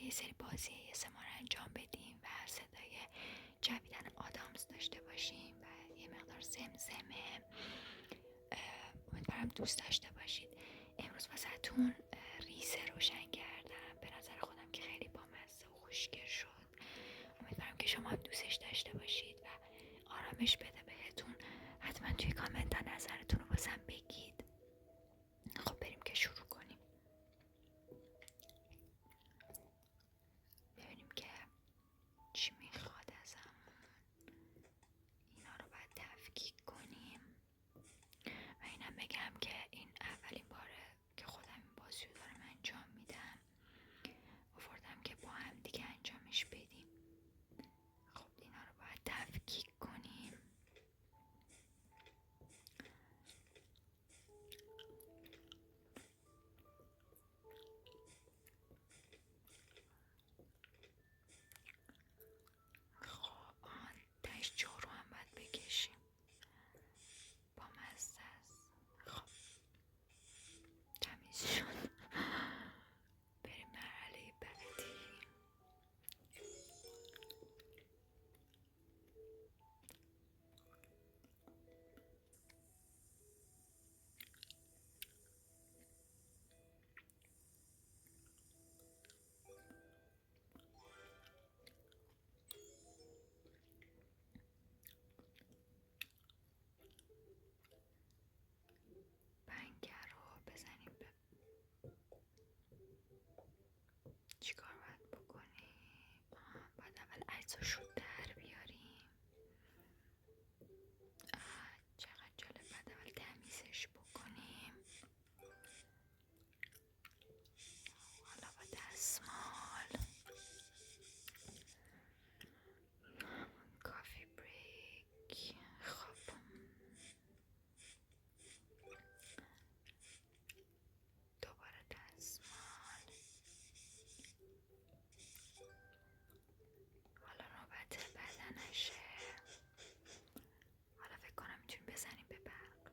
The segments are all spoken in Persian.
یه سری بازی ASMR انجام بدیم و صدای جویدن آدامس داشته باشیم و یه مقدار زمزمه. امیدوارم دوست داشته باشید. امروز واسهتون ریز روشن کردم، به نظر خودم که خیلی بامزه و خوشگل شد. امیدوارم که شما هم دوستش داشته باشید و آرامش بده بهتون. حتما توی کامنت ها نظرتون رو واسم بگید. خب بریم که شروع کنیم. ببینیم که چی میخواد ازمون. اینا رو باید تفکیک کنیم و اینم بگم که این اولین باره که خودم این بازی رو دارم انجام میدم. آوردم که با هم دیگه انجامش بدیم. خب اینا رو باید تفکیک کنیم. خب تهش جو رو هم باید بکشیم. با مزه است. خب تمیز شد. بریم مرحله بعدی. پنکه رو بزنیم به چیکار باید بکنیم؟ باید اول عکساشو در بیاریم. چقدر جالب. باید اول تمیزش بکنیم. حالا با دستمال. کافی بریک. خب دوباره دستمال. حالا نوبت بدنشه. حالا فکر کنم میتونیم بزنیم به برق.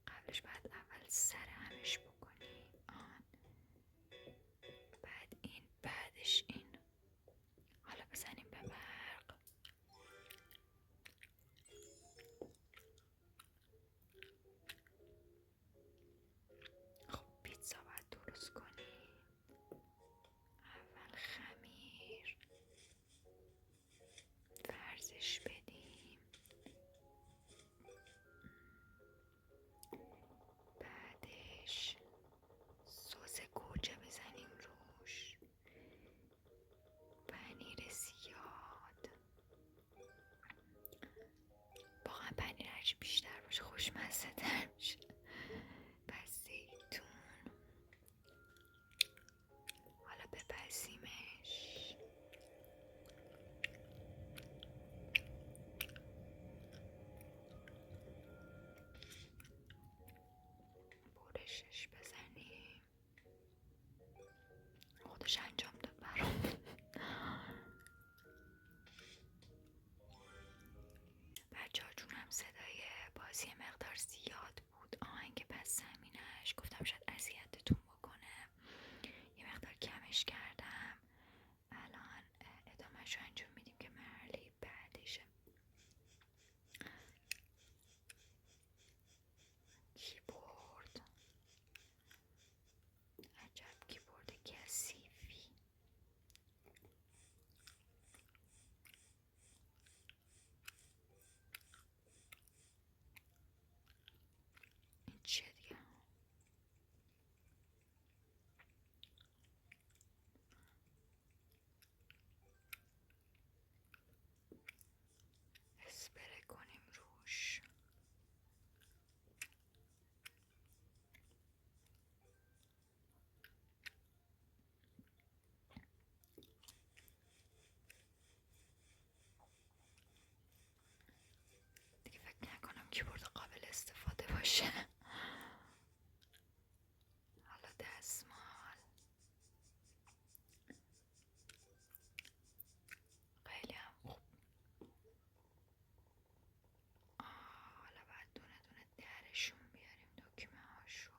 قبلش باید اول سر همش بکنیم. بعد این، بعدش این. حالا بزنیم به برق. خب پیتزا باید درست کنیم. اول خمیر ورزش بدیم. بعدش سس گوجه بزنیم روش. پنیر زیاد. واقعا پنیر هرچی بیشتر باشه خوشمزه تر میشه. پس زیتون. حالا بپزیمش. برشش بزنیم. خودش انجام داد برام. بچه ها جونم صدای بازی مقدار زیاد بود. آهنگ پس زمینش گفتم شاید اذیتتون بکنه. یه مقدار کمش کردم. الان ادامهش رو انجام میدیم که مرحله بعدشه. کیبورد. عجب کیبورد کثیفی. این چیه دیگه؟ اسپره کنیم روش. دیگه فکر نکنم کیبورد قابل استفاده باشه. حالا دستمال. خیلی هم خوب. حالا باید دونه دونه درشون بیاریم دکمه هاشو.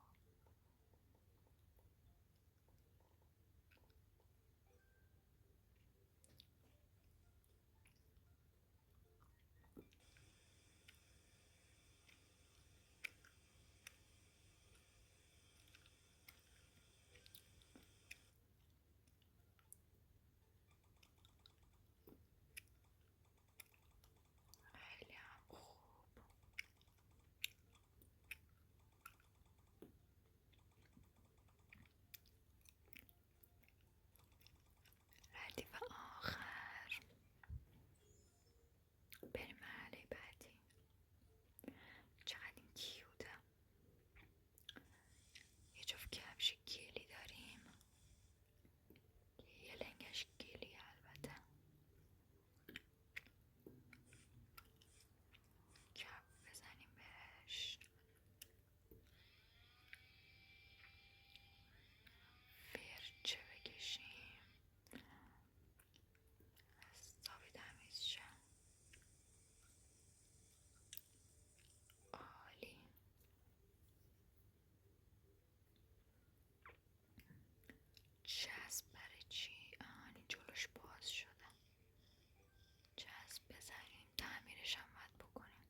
نیاز بزنیم، تعمیرش هم باید بکنیم.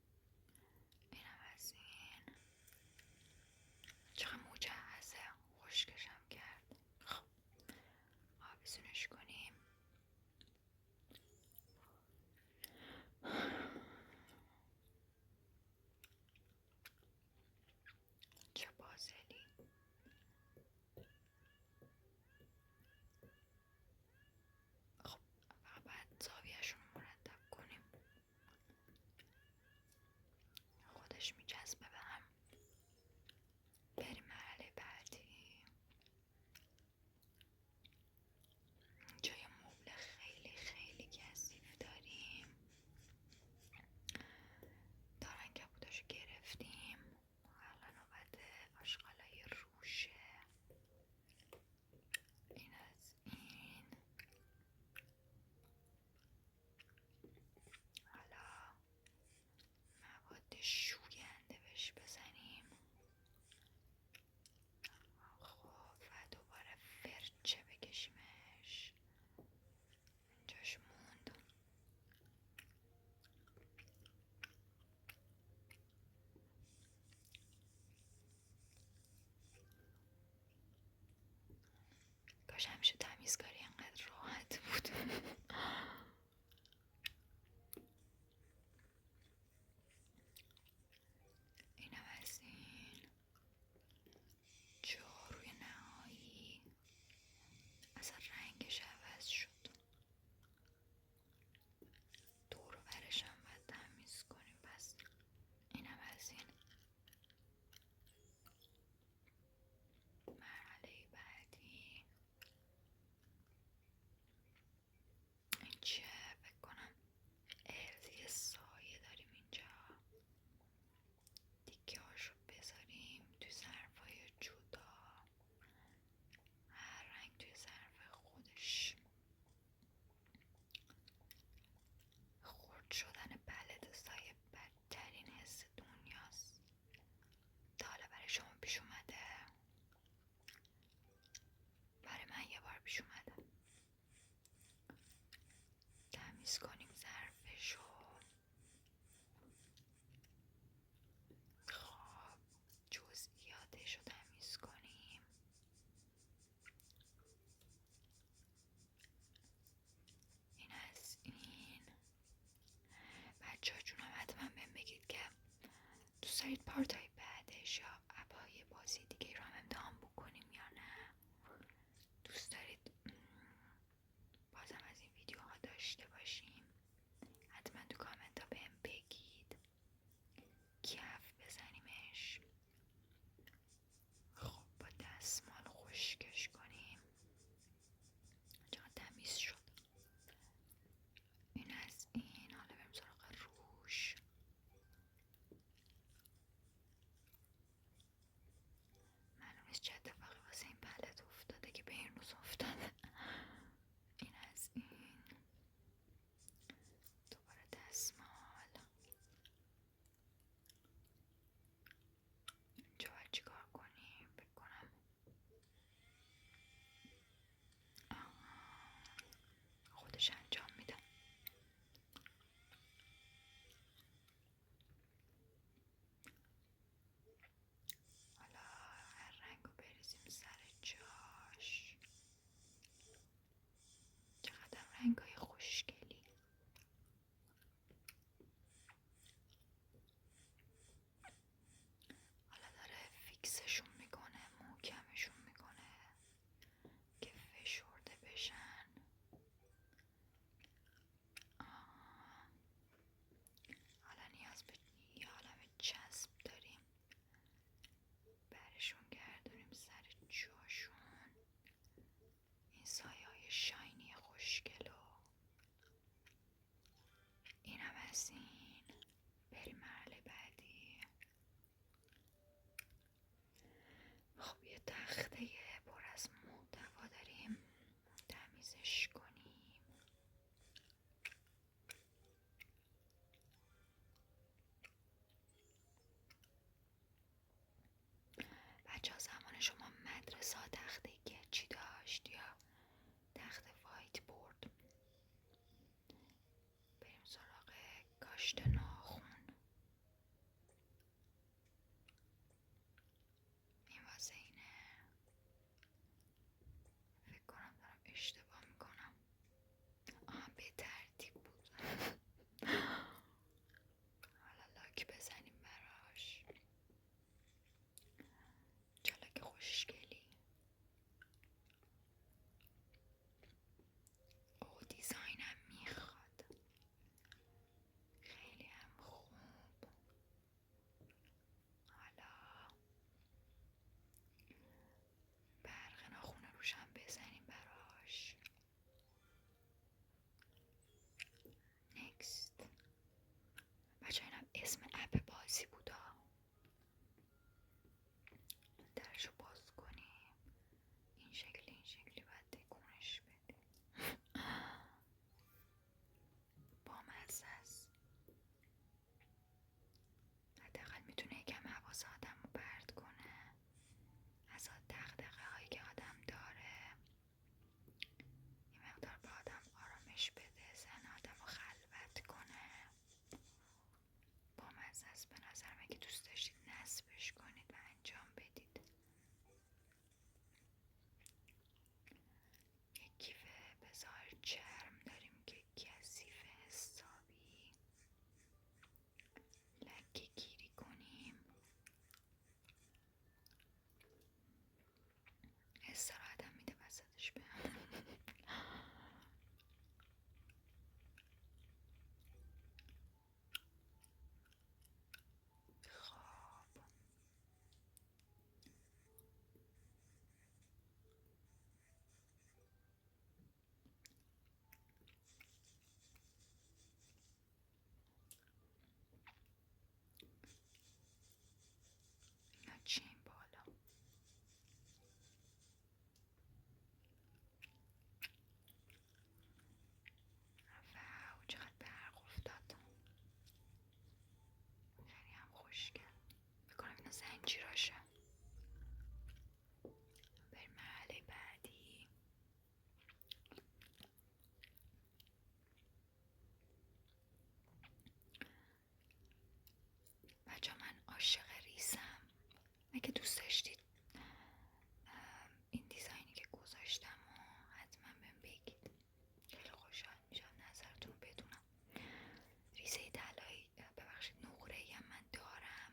اینم از این. چقدر مجهزه، خشکشم کرد. خب آویزونش کنیم. چه بازلی. خب فقط باید زاویه‌شون رو مرتب کنیم. خودش میچسبه به هم. بریم مرحله بعدی. اینجا یه مبل خیلی خیلی کثیف داریم. دارن کبوداشو گرفتیم. الان نوبت آشغالای روشه. این از این. حالا مواد شوینده بهش بزنیم. خب و دوباره فرچه بکشیمش. اینجاش موند. کاش همیشه تمیزکاری انقدر راحت بود. اینم از این. جاروی نهایی اصلا رنگش عوض شد. دور و برش هم باید تمیز کنیم. پس اینم از این. مرحله بعدی این چیه؟ فکر کنم یه سایه داریم اینجا. دیگه هاشو بذاریم توی ظرفای جدا، هر رنگ توی ظرف خودش. خرد شدن پلت سایه بدترین حس دنیاست. تا حالا برای شما پیش اومده؟ برای من یه بار پیش اومده. تمیز کنیم ظرفشو. خب جزئیاتشو تمیز کنیم. این از این. بچه ها جونم حتما بهم بگید که دوست دارید پارتای بعدش یا ابای بازی دیگه رو هم امتحان بکنیم یا نه. دوست دارید بازم از این ویدیوها داشته باشیم. حتما تو کامنت ها بهم بگید. کف بزنیمش. خب با دستمال خشکش کنیم. چقدر تمیز شد. این از این. حالا بریم سراغ روش. معلوم نیست چه اتفاقی واسه این پلت افتاده که به این روز افتاده. این از این. دوباره دستمال. اینجا باید چیکار کنیم؟ بکنم خودش انجام میده. حالا هر رنگو بریزیم سر جاش. چقدر رنگای خوشگلی. حالا داره فیکسشون میکنه، محکمشون میکنه که فشرده بشن. حالا نیاز به یه عالم چسب داریم. برشون گردونیم سر جاشون. این سایه های شاینی خوشگلو. اینم از این. بریم مرحله بعدی. خب یه تخته پر از محتوا داریم. تمیزش کنیم. بچه ها زمان شما مدرسه ها تخته گچی داشت یا تخت وایت بورد؟ بریم سراغ پشت ناخون، این واسه اینه. فکر کنم دارم اشتباه میکنم. به ترتیب بود. حالا لاک بزنیم براش. چاله که خوشگلی. او دیزاینم میخواد، خیلی هم خوب. حالا برق ناخونه روشم بزنیم براش. نکست. بچه اینم اسم اپ بازی بودا. درشو باز کنیم. این شکلی باید تکونش بدیم. بامزه است. حداقل میتونه یکم حواس آدم رو پرت کنه از دغدغه هایی که آدم داره. یه مقدار به آدم آرامش بده، ذهن آدم رو خلوت کنه. بامزه است. به نظرم اگه دوست داشتید نصبش کنید و انجام بدید. یک کیف بزار چرم داریم که کثیف حسابی. لکه گیری کنیم. استراحتم میده وسطش بهم. خب اینا چی این بالا؟ واو چقدر برق افتاد. خیلی هم خوشگل. بکنم اینا زنجیراشه. بریم مرحله بعدی. بچه من عاشق ریسم. اگه دوست داشتید این دیزاینی که گذاشتم و حتما بهم بگید. خیلی خوشحال میشم نظرتون رو بدونم. ریزه طلایی، ببخشید نقره‌ای هم من دارم.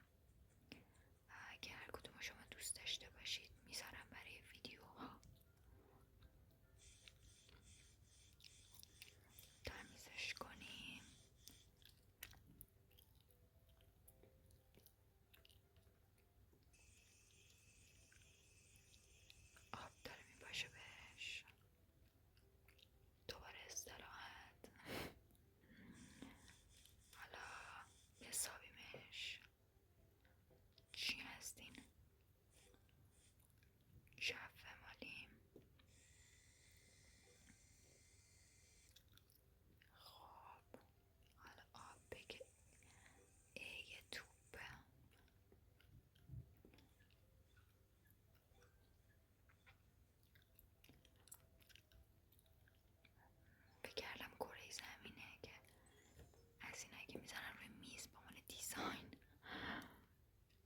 اگه هر کدوم شما دوست داشته باشید میذارم برای ویدیوها. تمیزش کنیم. آب داره میپاشه بهش. دوباره استراحت. حالا بسابیمش. چی هستین؟ جفه مالیم. خب حالا آب بگه. یه توپه. فکر کردم کره زمینه که از اینایی که میزنن روی میز با من دیزاین.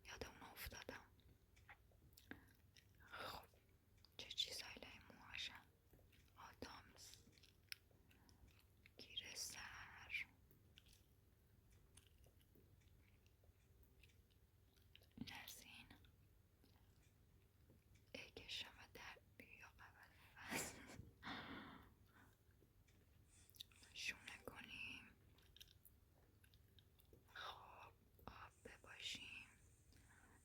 یاد اون افتادم. خب چه چیزایی لای موهاشن؟ آدامس، گیر سر، این از این. اگشم و در بیا اول فصل. شونه کنیم. خب آب بباشیم.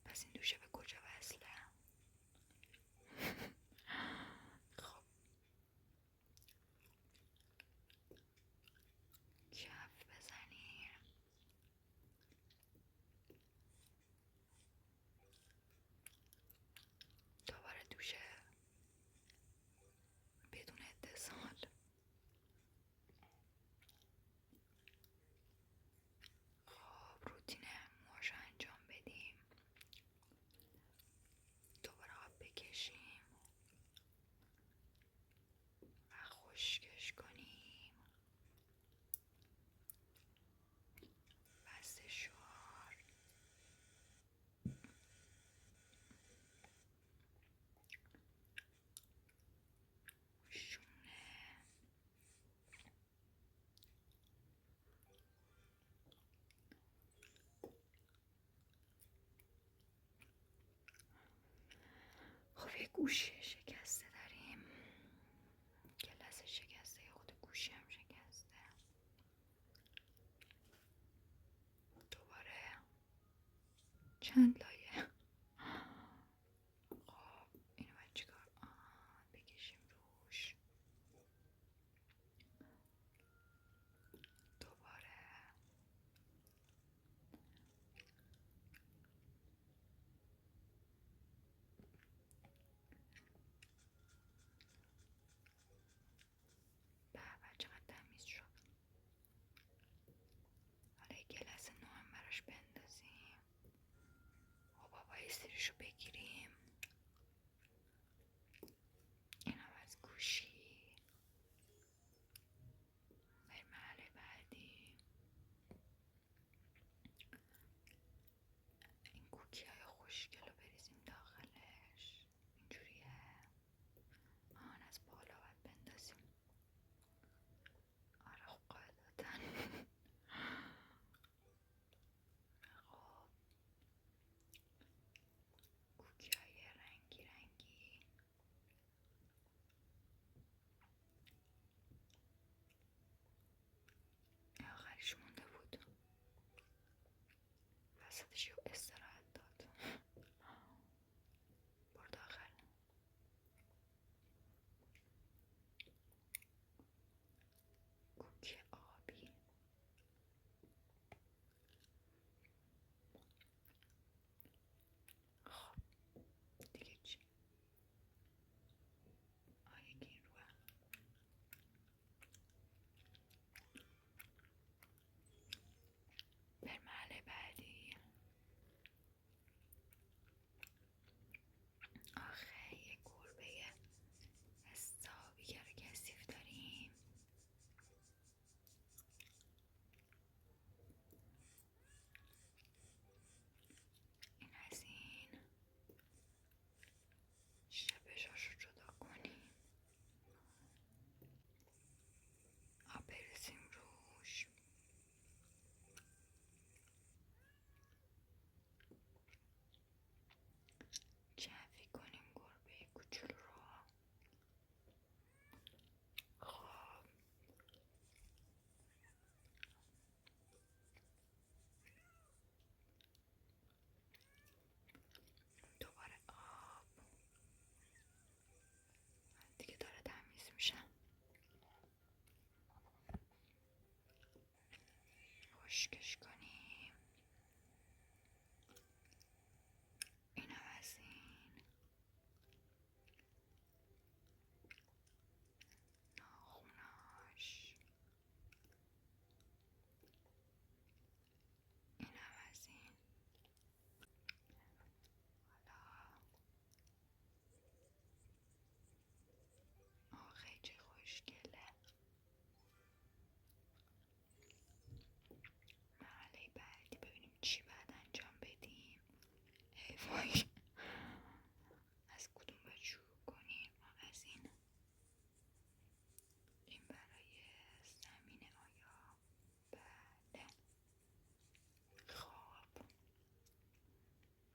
پس این دوشه به کجا وصله؟ خب کف بزنیم. دوباره دوشه بدون اتصال. خب روتین موهاشو انجام بدیم. گوشی شکسته داریم، کلاس شکسته، خود گوشی هم شکسته. دوباره چند لایه. خب اینو باید چیکار بکشیم روش. دوباره به چقدر تمیز شد. حالا یه گلاس نو هم براش بندازیم. خب بابا یه سریشو بگیریم. این هم از گوشی. بریم مرحله بعدی. این کوکی های خوشگل رو بریزیم داخلش. اینجوریه. آن از بالا باید بندازیم. آره خب قاعدتاً. خب کوکی های رنگی رنگی. آخرش مونده بود، وسطش یه استراحت داد. برو داخل. کوکی آبی. خب دیگه چی؟ یکی این روه. بر محله بعدی. آخه یه گربه حسابی کثیف داریم. این از این. شبشاش رو جدا کنیم. آب بریزیم روش. جمعی کنیم گربه کوچولو رو. خب دوباره آب. دیگه داره تمیز میشه. خشکش کنیم. اینم از این. ناخوناش. اینم از این. حالا آخه چه خوشگله. مرحله بعدی ببینیم چی باید انجام بدیم. ای وای، از کدوم باید شروع کنیم؟ از این. این برای زمین آیا؟ بله. خب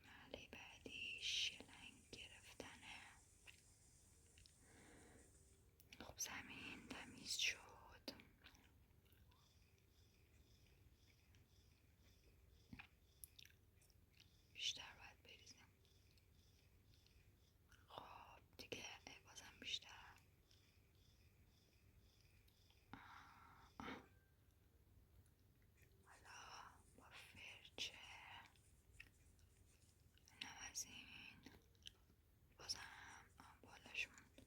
مرحله بعدی شلنگ گرفتنه. خب زمین تمیز شد. بیشتر باید بریزیم. خب دیگه بازم بیشتر. حالا با فرچه. اینم از این. بازم بالاش موند.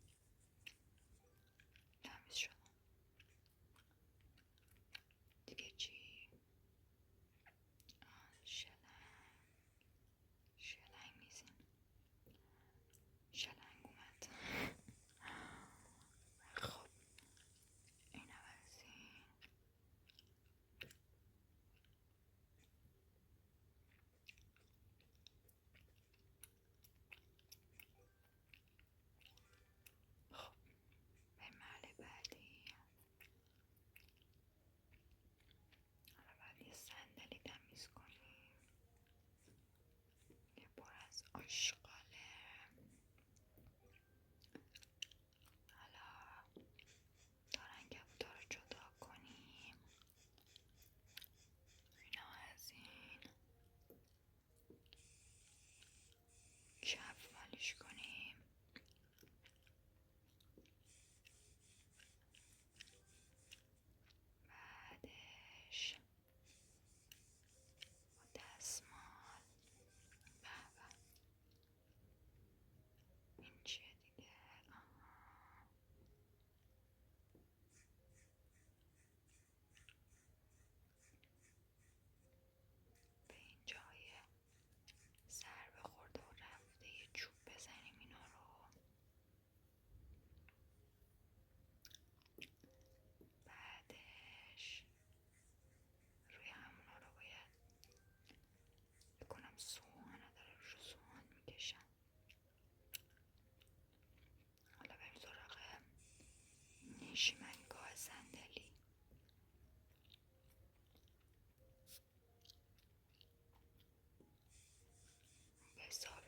تمیز شد. دیگه چی؟ شلنگ میزین. شلنگ اومد. خب اینم از این. خب به محل بعدی. حالا باید یه صندلی تمیز کنیم. یه پر از آشغاله. نشیمنگاه صندلی. بذار